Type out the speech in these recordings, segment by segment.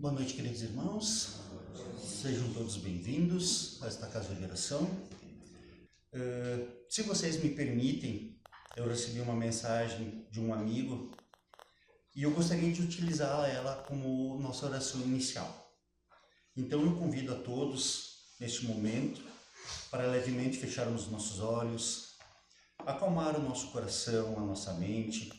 Boa noite, queridos irmãos. Sejam todos bem-vindos a esta casa de oração. Se vocês me permitem, eu recebi uma mensagem de um amigo e eu gostaria de utilizar ela como nossa oração inicial. Então eu convido a todos, neste momento, para levemente fecharmos nossos olhos, acalmar o nosso coração, a nossa mente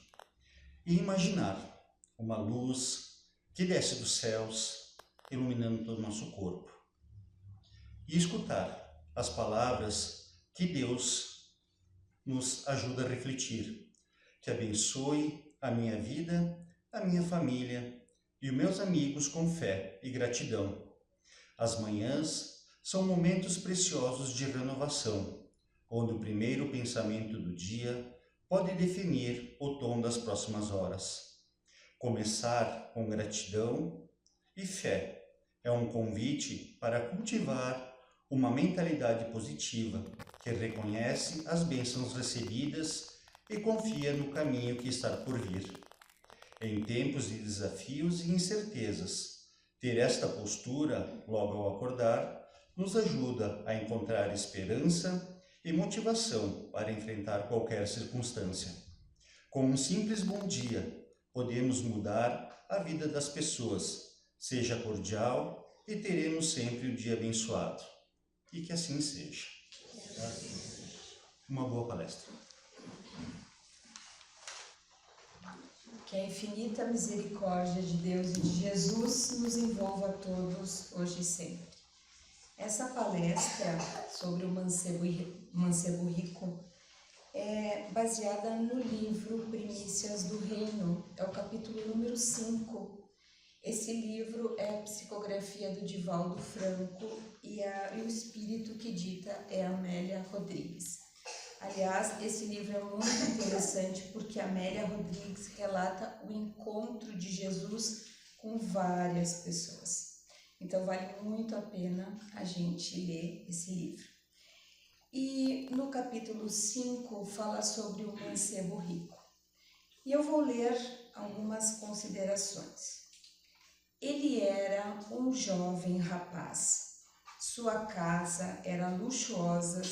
e imaginar uma luz que desce dos céus, iluminando todo o nosso corpo. E escutar as palavras que Deus nos ajuda a refletir, que abençoe a minha vida, a minha família e os meus amigos com fé e gratidão. As manhãs são momentos preciosos de renovação, onde o primeiro pensamento do dia pode definir o tom das próximas horas. Começar com gratidão e fé é um convite para cultivar uma mentalidade positiva que reconhece as bênçãos recebidas e confia no caminho que está por vir. Em tempos de desafios e incertezas, ter esta postura, logo ao acordar, nos ajuda a encontrar esperança e motivação para enfrentar qualquer circunstância. Com um simples bom dia, podemos mudar a vida das pessoas. Seja cordial e teremos sempre um dia abençoado. E que assim seja. Uma boa palestra. Que a infinita misericórdia de Deus e de Jesus nos envolva a todos, hoje e sempre. Essa palestra sobre o mancebo rico é baseada no livro Primícias do Reino, é o capítulo número 5. Esse livro é a psicografia do Divaldo Franco e o espírito que dita é Amélia Rodrigues. Aliás, esse livro é muito interessante porque Amélia Rodrigues relata o encontro de Jesus com várias pessoas. Então vale muito a pena a gente ler esse livro. E no capítulo 5 fala sobre o mancebo rico. E eu vou ler algumas considerações. Ele era um jovem rapaz. Sua casa era luxuosa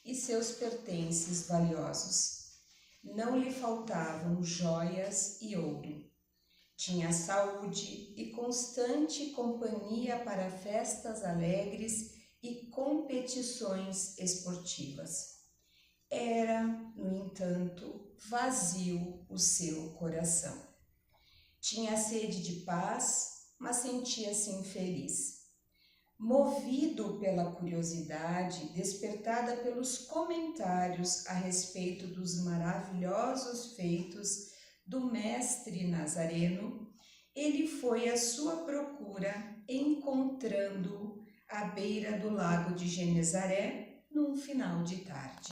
e seus pertences valiosos. Não lhe faltavam joias e ouro. Tinha saúde e constante companhia para festas alegres e competições esportivas. Era, no entanto, vazio o seu coração. Tinha sede de paz, mas sentia-se infeliz. Movido pela curiosidade despertada pelos comentários a respeito dos maravilhosos feitos do mestre Nazareno, ele foi à sua procura, encontrando-o à beira do lago de Genezaré, num final de tarde.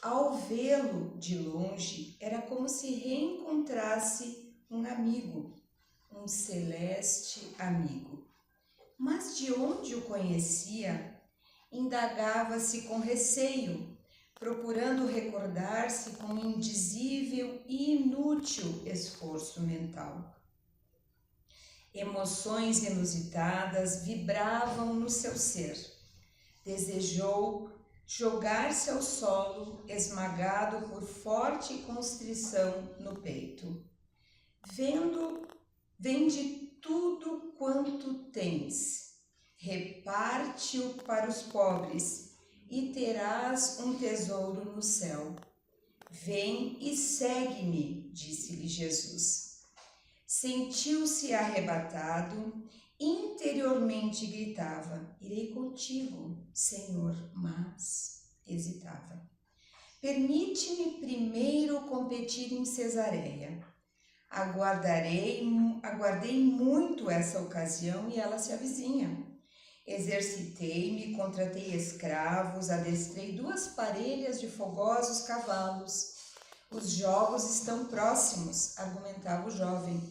Ao vê-lo de longe, era como se reencontrasse um amigo, um celeste amigo. Mas de onde o conhecia? Indagava-se com receio, procurando recordar-se com um indizível e inútil esforço mental. Emoções inusitadas vibravam no seu ser. Desejou jogar-se ao solo, esmagado por forte constrição no peito. Vende tudo quanto tens, reparte-o para os pobres e terás um tesouro no céu. Vem e segue-me, disse-lhe Jesus. Sentiu-se arrebatado, interiormente gritava: irei contigo, Senhor, mas hesitava. Permite-me primeiro competir em Cesareia. Aguardei muito essa ocasião e ela se avizinha. Exercitei-me, contratei escravos, adestrei 2 parelhas de fogosos cavalos. Os jogos estão próximos, argumentava o jovem,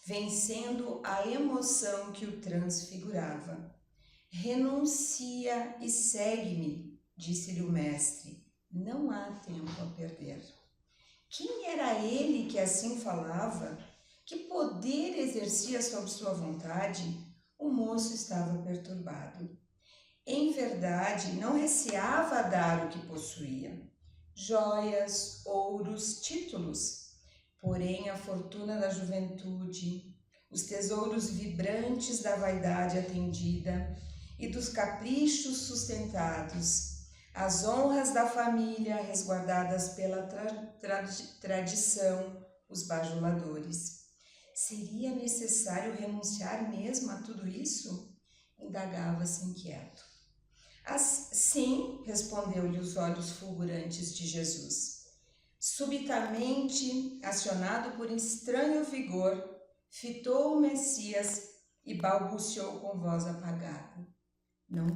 vencendo a emoção que o transfigurava. Renuncia e segue-me, disse-lhe o mestre. Não há tempo a perder. Quem era ele que assim falava? Que poder exercia sobre sua vontade? O moço estava perturbado. Em verdade, não receava dar o que possuía, joias, ouros, títulos. Porém, a fortuna da juventude, os tesouros vibrantes da vaidade atendida e dos caprichos sustentados, as honras da família resguardadas pela tradição, os bajuladores. Seria necessário renunciar mesmo a tudo isso? Indagava-se inquieto. Sim, respondeu-lhe os olhos fulgurantes de Jesus. Subitamente, acionado por estranho vigor, fitou o Messias e balbuciou com voz apagada: não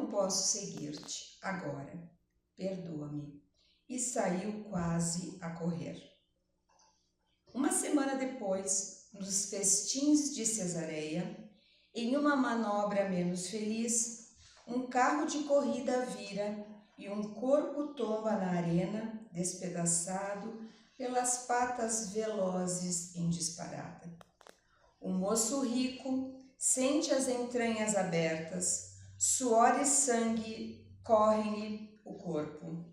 posso seguir-te agora, perdoa-me. E saiu quase a correr. Uma semana depois, nos festins de Cesareia, em uma manobra menos feliz, um carro de corrida vira e um corpo tomba na arena, despedaçado pelas patas velozes em disparada. O moço rico sente as entranhas abertas, suor e sangue correm-lhe o corpo.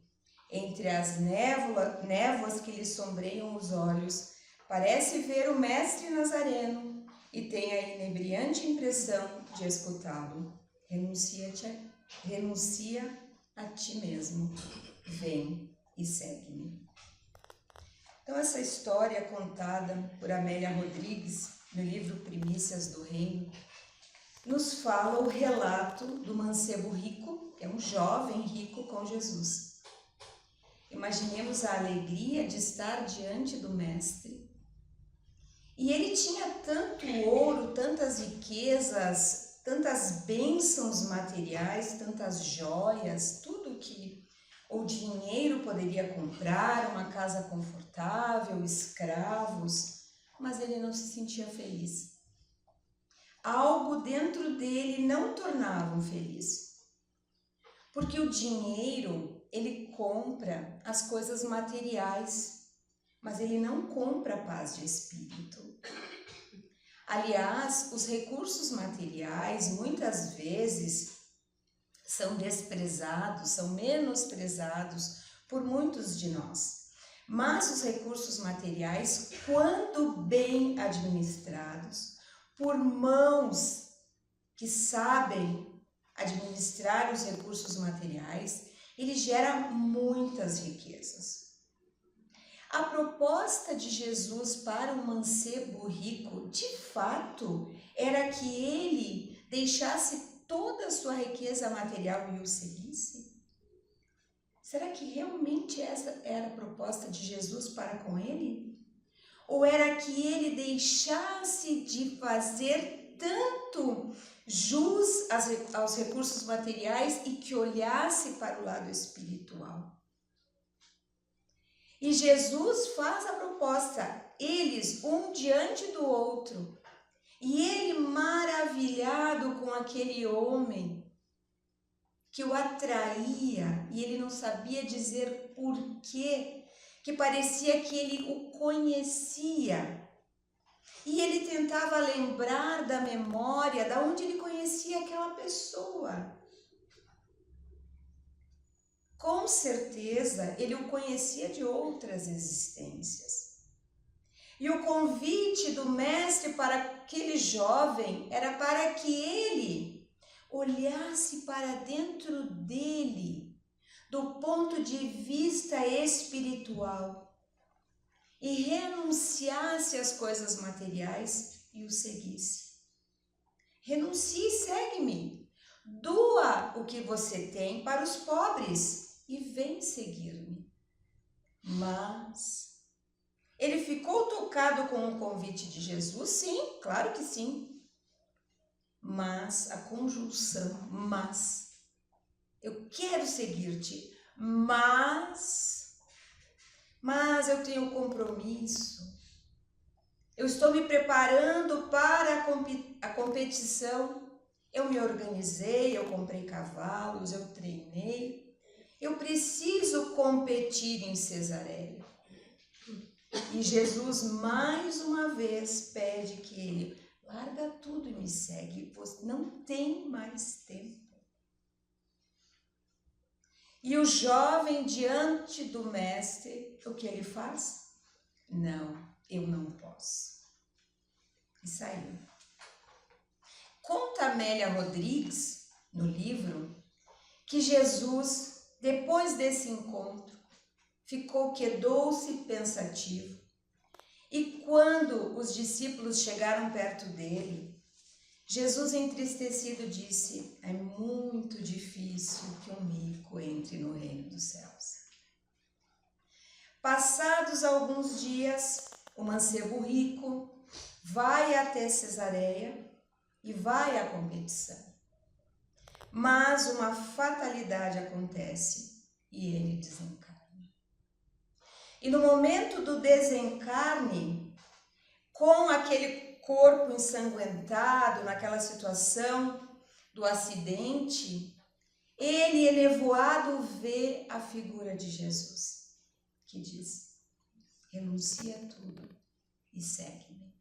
Entre as névoas que lhe sombreiam os olhos, parece ver o mestre Nazareno e tem a inebriante impressão de escutá-lo. Renuncia a ti mesmo, vem e segue-me. Então, essa história contada por Amélia Rodrigues no livro Primícias do Reino nos fala o relato do mancebo rico, que é um jovem rico com Jesus. Imaginemos a alegria de estar diante do mestre. E ele tinha tanto ouro, tantas riquezas, tantas bênçãos materiais, tantas joias, tudo que o dinheiro poderia comprar, uma casa confortável, escravos, mas ele não se sentia feliz. Algo dentro dele não o tornava feliz. Porque o dinheiro, ele compra as coisas materiais, mas ele não compra a paz de espírito. Aliás, os recursos materiais muitas vezes são desprezados, são menosprezados por muitos de nós. Mas os recursos materiais, quando bem administrados, por mãos que sabem administrar os recursos materiais, ele gera muitas riquezas. A proposta de Jesus para o mancebo rico, de fato, era que ele deixasse toda a sua riqueza material e o seguisse? Será que realmente essa era a proposta de Jesus para com ele? Ou era que ele deixasse de fazer tanto jus aos recursos materiais e que olhasse para o lado espiritual? E Jesus faz a proposta, eles um diante do outro, e ele maravilhado com aquele homem que o atraía, e ele não sabia dizer por quê, que parecia que ele o conhecia. E ele tentava lembrar da memória, de onde ele conhecia aquela pessoa. Com certeza, ele o conhecia de outras existências. E o convite do mestre para aquele jovem era para que ele olhasse para dentro dele, do ponto de vista espiritual, e renunciasse às coisas materiais e o seguisse. Renuncie e segue-me. Doa o que você tem para os pobres e vem seguir-me. Mas ele ficou tocado com o convite de Jesus? Sim, claro que sim. Mas a conjunção, mas, eu quero seguir-te, mas eu tenho compromisso, eu estou me preparando para a competição, eu me organizei, eu comprei cavalos, eu treinei, eu preciso competir em Cesareia. E Jesus mais uma vez pede que ele larga tudo e me segue, você não tem mais tempo. E o jovem diante do mestre, o que ele faz? Não, eu não posso. E saiu. Conta Amélia Rodrigues, no livro, que Jesus, depois desse encontro, quedou-se pensativo. E quando os discípulos chegaram perto dele, Jesus, entristecido, disse: é muito difícil que um rico entre no reino dos céus. Passados alguns dias, o mancebo rico vai até Cesareia e vai à competição. Mas uma fatalidade acontece e ele desencarna. E no momento do desencarne, com aquele corpo ensanguentado, naquela situação do acidente, ele, elevoado, vê a figura de Jesus, que diz: renuncia a tudo e segue-me.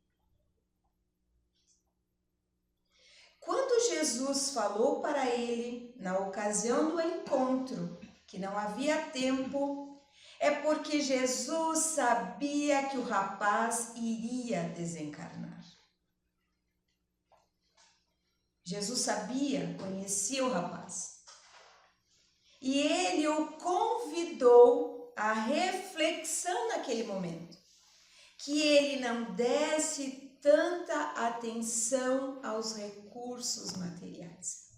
Quando Jesus falou para ele, na ocasião do encontro, que não havia tempo, é porque Jesus sabia que o rapaz iria desencarnar. Jesus sabia, conhecia o rapaz. E ele o convidou à reflexão naquele momento, que ele não desse tanta atenção aos recursos materiais.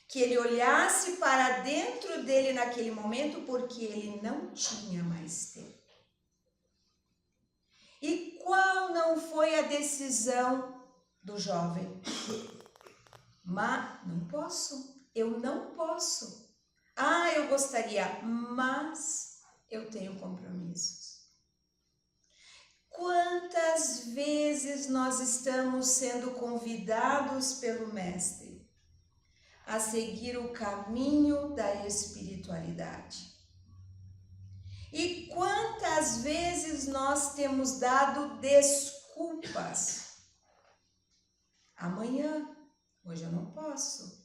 Que ele olhasse para dentro dele naquele momento, porque ele não tinha mais tempo. E qual não foi a decisão do jovem? Mas não posso, eu não posso. Ah, eu gostaria, mas eu tenho compromissos. Quantas vezes nós estamos sendo convidados pelo Mestre a seguir o caminho da espiritualidade? E quantas vezes nós temos dado desculpas? Amanhã, hoje eu não posso.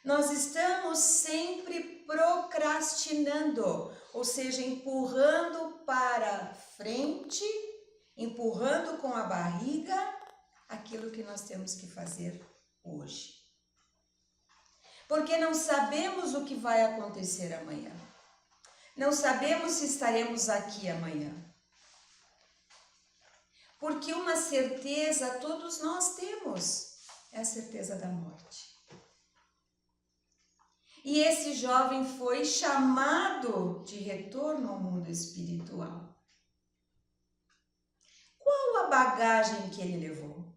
Nós estamos sempre procrastinando, ou seja, empurrando para frente, empurrando com a barriga aquilo que nós temos que fazer hoje. Porque não sabemos o que vai acontecer amanhã. Não sabemos se estaremos aqui amanhã. Porque uma certeza todos nós temos, é a certeza da morte. E esse jovem foi chamado de retorno ao mundo espiritual. Qual a bagagem que ele levou?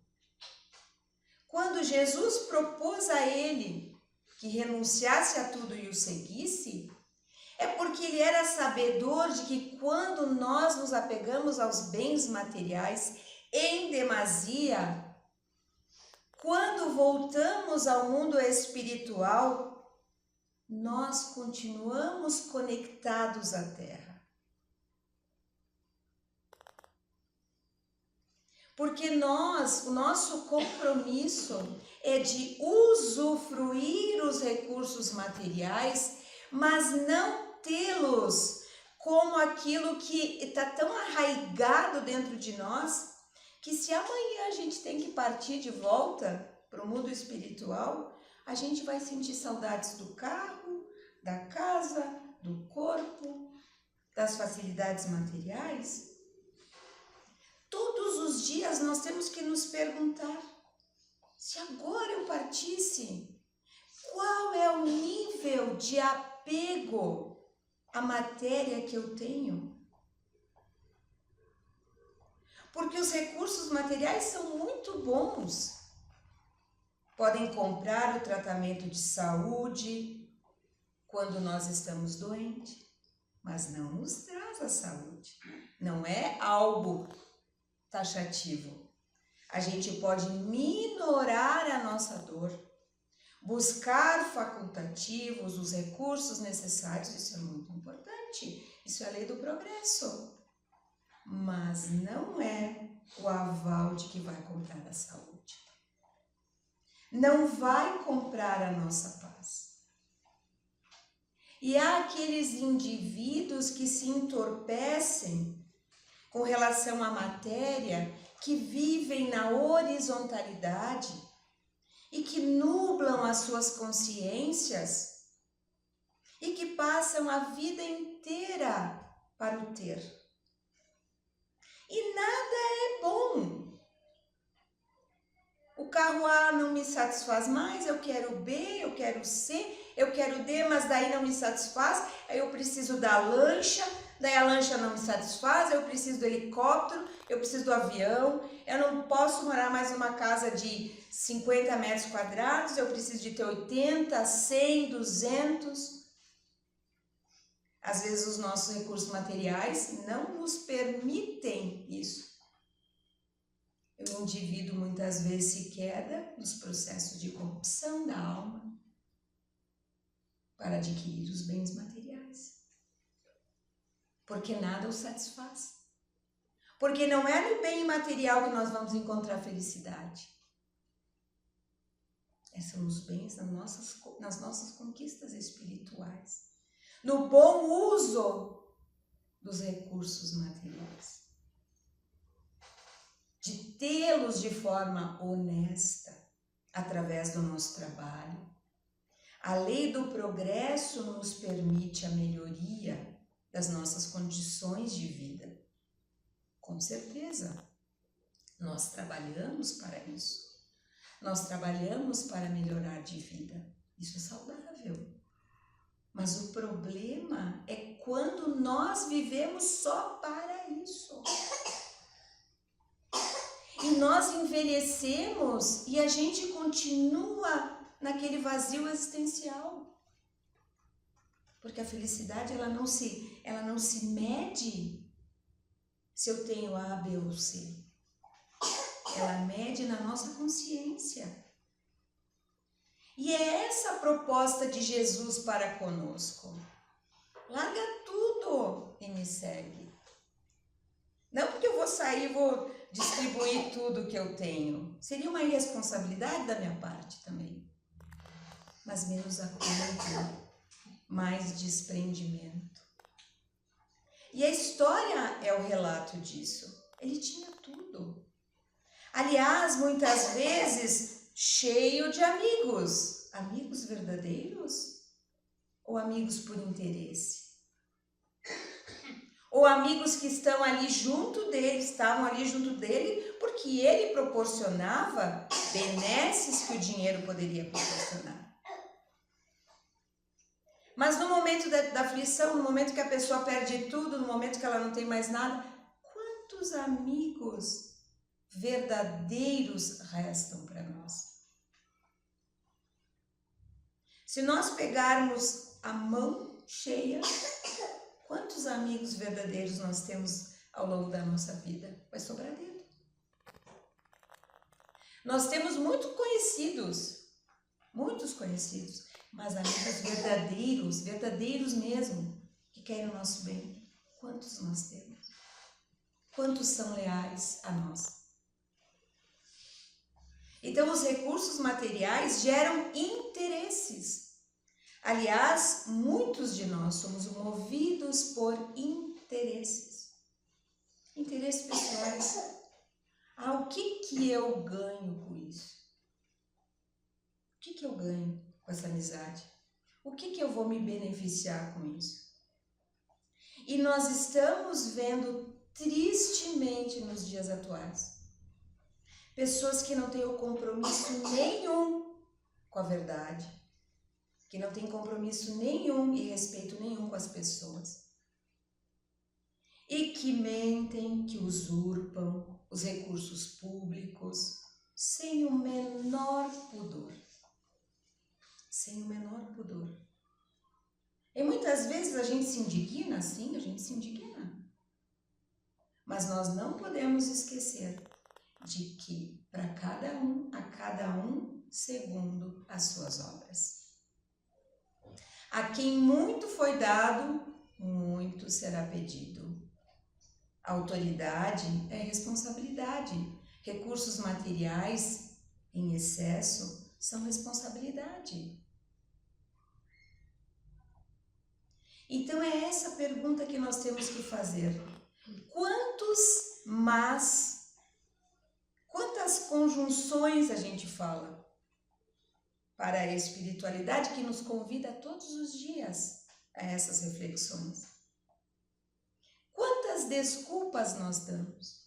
Quando Jesus propôs a ele que renunciasse a tudo e o seguisse, é porque ele era sabedor de que quando nós nos apegamos aos bens materiais em demasia, quando voltamos ao mundo espiritual, nós continuamos conectados à Terra. Porque o nosso compromisso é de usufruir os recursos materiais, mas não tê-los como aquilo que está tão arraigado dentro de nós, que se amanhã a gente tem que partir de volta para o mundo espiritual, a gente vai sentir saudades do carro, da casa, do corpo, das facilidades materiais. Todos os dias nós temos que nos perguntar: se agora eu partisse, qual é o nível de apego à matéria que eu tenho? Porque os recursos materiais são muito bons. Podem comprar o tratamento de saúde quando nós estamos doentes, mas não nos traz a saúde. Não é algo taxativo. A gente pode minorar a nossa dor, buscar facultativos, os recursos necessários, isso é muito importante. Isso é a lei do progresso. Mas não é o aval de que vai comprar a saúde. Não vai comprar a nossa paz. E há aqueles indivíduos que se entorpecem com relação à matéria, que vivem na horizontalidade e que nublam as suas consciências e que passam a vida inteira para o ter. E nada é bom. O carro A não me satisfaz mais, eu quero B, eu quero C, eu quero D, mas daí não me satisfaz, aí eu preciso da lancha, daí a lancha não me satisfaz, eu preciso do helicóptero, eu preciso do avião, eu não posso morar mais numa casa de 50 metros quadrados, eu preciso de ter 80, 100, 200. Às vezes os nossos recursos materiais não nos permitem isso. O indivíduo muitas vezes se queda nos processos de corrupção da alma para adquirir os bens materiais. Porque nada o satisfaz. Porque não é no bem material que nós vamos encontrar felicidade. São os bens nas nossas conquistas espirituais. No bom uso dos recursos materiais. De tê-los de forma honesta, através do nosso trabalho. A lei do progresso nos permite a melhoria das nossas condições de vida. Com certeza, nós trabalhamos para isso. Nós trabalhamos para melhorar de vida. Isso é saudável. Mas o problema é quando nós vivemos só para isso. E nós envelhecemos e a gente continua naquele vazio existencial. Porque a felicidade ela não se mede se eu tenho A, B ou C. Ela mede na nossa consciência. E é essa a proposta de Jesus para conosco. Larga tudo e me segue. Não porque eu vou sair e vou distribuir tudo que eu tenho. Seria uma irresponsabilidade da minha parte também. Mas menos acúmulo, mais desprendimento. E a história é o relato disso. Ele tinha tudo. Aliás, muitas vezes, cheio de amigos. Amigos verdadeiros? Ou amigos por interesse? Ou amigos que estavam ali junto dele porque ele proporcionava benesses que o dinheiro poderia proporcionar. Mas no momento da aflição, no momento que a pessoa perde tudo, no momento que ela não tem mais nada, quantos amigos verdadeiros restam para nós? Se nós pegarmos a mão cheia, quantos amigos verdadeiros nós temos ao longo da nossa vida? Vai sobrar dedo. Nós temos muitos conhecidos, mas amigos verdadeiros mesmo, que querem o nosso bem. Quantos nós temos? Quantos são leais a nós? Então, os recursos materiais geram interesses. Aliás, muitos de nós somos movidos por interesses. Interesses pessoais. O que eu ganho com isso? O que eu ganho com essa amizade? O que eu vou me beneficiar com isso? E nós estamos vendo tristemente nos dias atuais pessoas que não têm o compromisso nenhum com a verdade, que não têm compromisso nenhum e respeito nenhum com as pessoas, e que mentem, que usurpam os recursos públicos sem o menor pudor. Sem o menor pudor. E muitas vezes a gente se indigna, sim, a gente se indigna. Mas nós não podemos esquecer de que a cada um segundo as suas obras. A quem muito foi dado, muito será pedido. Autoridade é responsabilidade. Recursos materiais em excesso são responsabilidade. Então é essa pergunta que nós temos que fazer. Quantas conjunções a gente fala para a espiritualidade que nos convida todos os dias a essas reflexões? Quantas desculpas nós damos?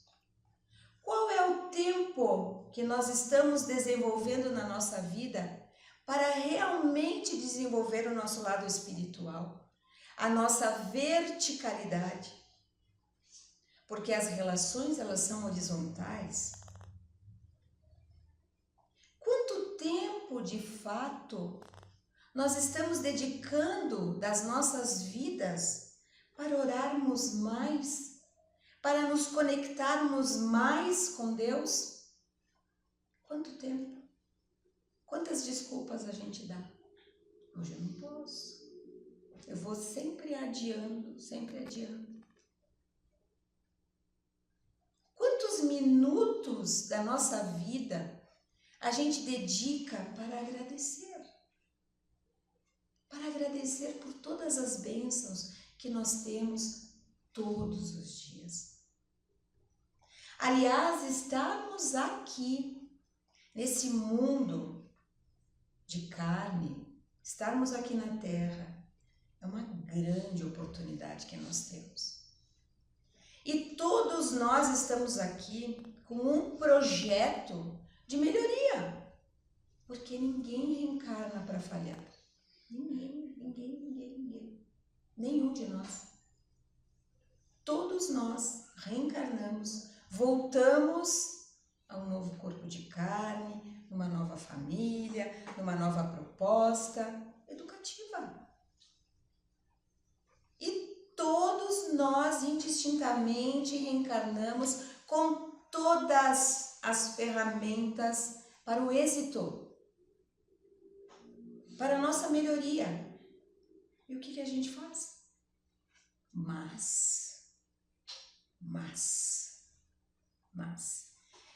Qual é o tempo que nós estamos desenvolvendo na nossa vida para realmente desenvolver o nosso lado espiritual, a nossa verticalidade? Porque as relações, elas são horizontais. Quanto tempo, de fato, nós estamos dedicando das nossas vidas para orarmos mais, para nos conectarmos mais com Deus? Quanto tempo? Quantas desculpas a gente dá? Hoje eu não posso. Eu vou sempre adiando, sempre adiando. Quantos minutos da nossa vida a gente dedica para agradecer? Para agradecer por todas as bênçãos que nós temos todos os dias. Aliás, estarmos aqui, nesse mundo de carne, estarmos aqui na Terra, é uma grande oportunidade que nós temos. E todos nós estamos aqui com um projeto de melhoria, porque ninguém reencarna para falhar. Ninguém. Nenhum de nós. Todos nós reencarnamos, voltamos a um novo corpo de carne, numa nova família, numa nova proposta educativa. E todos nós indistintamente reencarnamos com todas as ferramentas para o êxito, para a nossa melhoria. E o que a gente faz? Mas.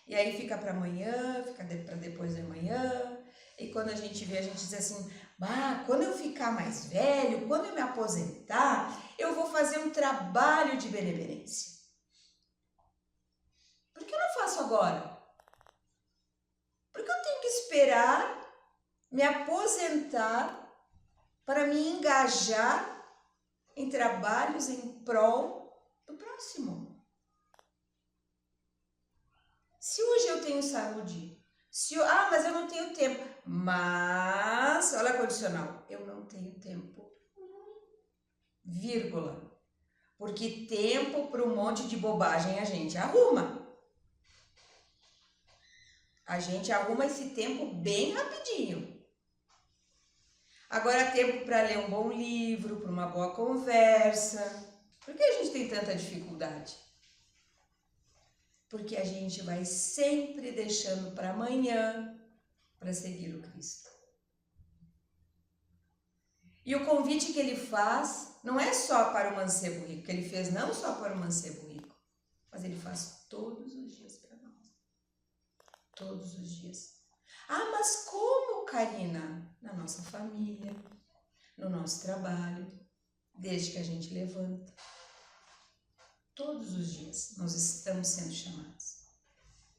E aí fica para amanhã, fica para depois de amanhã. E quando a gente vê, a gente diz assim, quando eu ficar mais velho, quando eu me aposentar, eu vou fazer um trabalho de benevolência. Por que eu não faço agora? Porque eu tenho que esperar me aposentar para me engajar em trabalhos em prol do próximo. Se hoje eu tenho saúde, mas eu não tenho tempo. Mas, olha a condicional, eu não tenho tempo. Vírgula. Porque tempo para um monte de bobagem a gente arruma. A gente arruma esse tempo bem rapidinho. Agora, tempo para ler um bom livro, para uma boa conversa. Por que a gente tem tanta dificuldade? Porque a gente vai sempre deixando para amanhã para seguir o Cristo. E o convite que ele faz não é só para o mancebo rico, que ele fez não só para o mancebo rico, mas ele faz todos os dias para nós. Todos os dias. Mas como, Karina? Na nossa família, no nosso trabalho, desde que a gente levanta. Todos os dias nós estamos sendo chamados.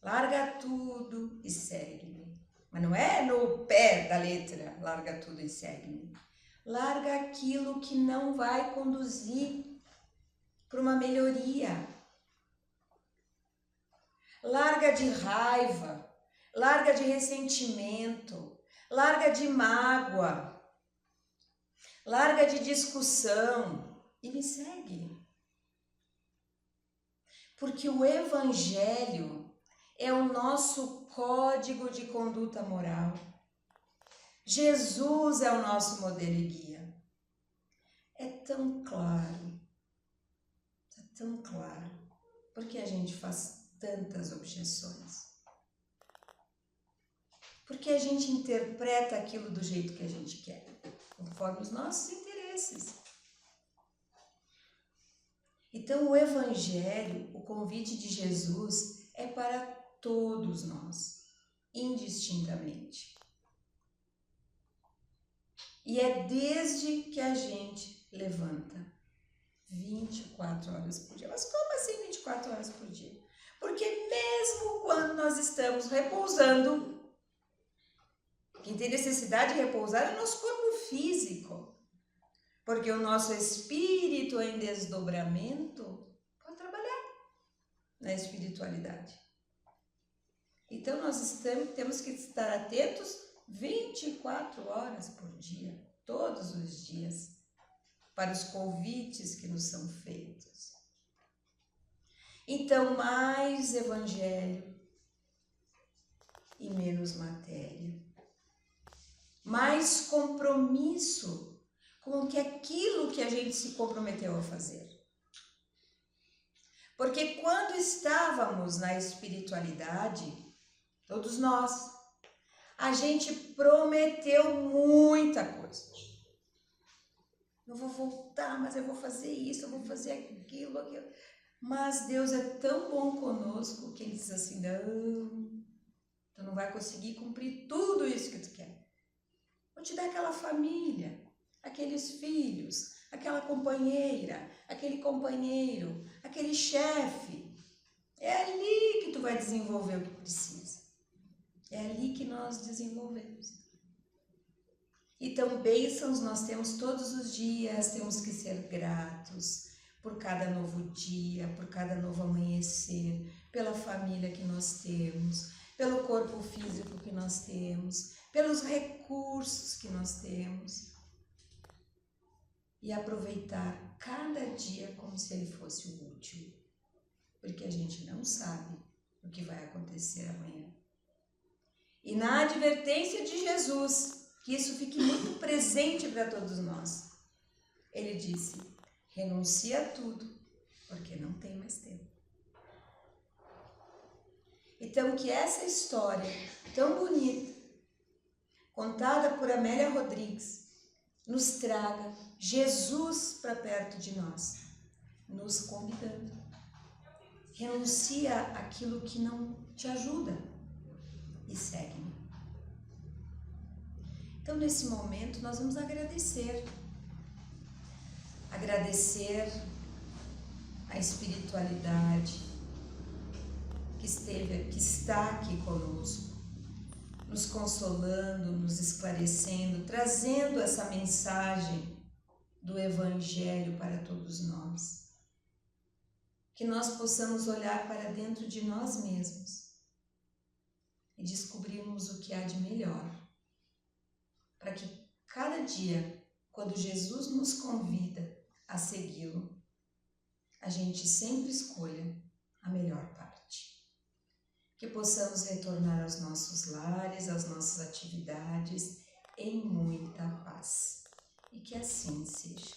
Larga tudo e segue-me. Mas não é no pé da letra, larga tudo e segue-me. Larga aquilo que não vai conduzir para uma melhoria. Larga de raiva, larga de ressentimento, larga de mágoa, larga de discussão e me segue. Porque o Evangelho é o nosso código de conduta moral. Jesus é o nosso modelo e guia. É tão claro, porque a gente faz tantas objeções. Porque a gente interpreta aquilo do jeito que a gente quer, conforme os nossos interesses. Então, o Evangelho, o convite de Jesus, é para todos nós, indistintamente. E é desde que a gente levanta 24 horas por dia. Mas como assim 24 horas por dia? Porque mesmo quando nós estamos repousando, quem tem necessidade de repousar é o nosso corpo físico. Porque o nosso espírito em desdobramento pode trabalhar na espiritualidade. Então nós temos que estar atentos 24 horas por dia, todos os dias, para os convites que nos são feitos. Então, mais evangelho e menos matéria. Mais compromisso com aquilo que a gente se comprometeu a fazer. Porque quando estávamos na espiritualidade, todos nós, a gente prometeu muita coisa. Eu vou voltar, mas eu vou fazer isso, eu vou fazer aquilo. Mas Deus é tão bom conosco que Ele diz assim, não, tu não vai conseguir cumprir tudo isso que tu quer. Vou te dar aquela família, aqueles filhos, aquela companheira, aquele companheiro, aquele chefe. É ali que tu vai desenvolver o que precisa. É ali que nós desenvolvemos. Então, bênçãos nós temos todos os dias, temos que ser gratos por cada novo dia, por cada novo amanhecer, pela família que nós temos, pelo corpo físico que nós temos, pelos recursos que nós temos. E aproveitar cada dia como se ele fosse o último, porque a gente não sabe o que vai acontecer amanhã. E na advertência de Jesus, que isso fique muito presente para todos nós, ele disse, renuncia a tudo, porque não tem mais tempo. Então, que essa história tão bonita, contada por Amélia Rodrigues, nos traga Jesus para perto de nós, nos convidando. Renuncia aquilo que não te ajuda e segue-me. Então, nesse momento, nós vamos agradecer. Agradecer a espiritualidade que está aqui conosco, nos consolando, nos esclarecendo, trazendo essa mensagem do Evangelho para todos nós. Que nós possamos olhar para dentro de nós mesmos e descobrirmos o que há de melhor, para que cada dia, quando Jesus nos convida a segui-lo, a gente sempre escolha a melhor parte. Que possamos retornar aos nossos lares, às nossas atividades, em muita paz. E que assim seja.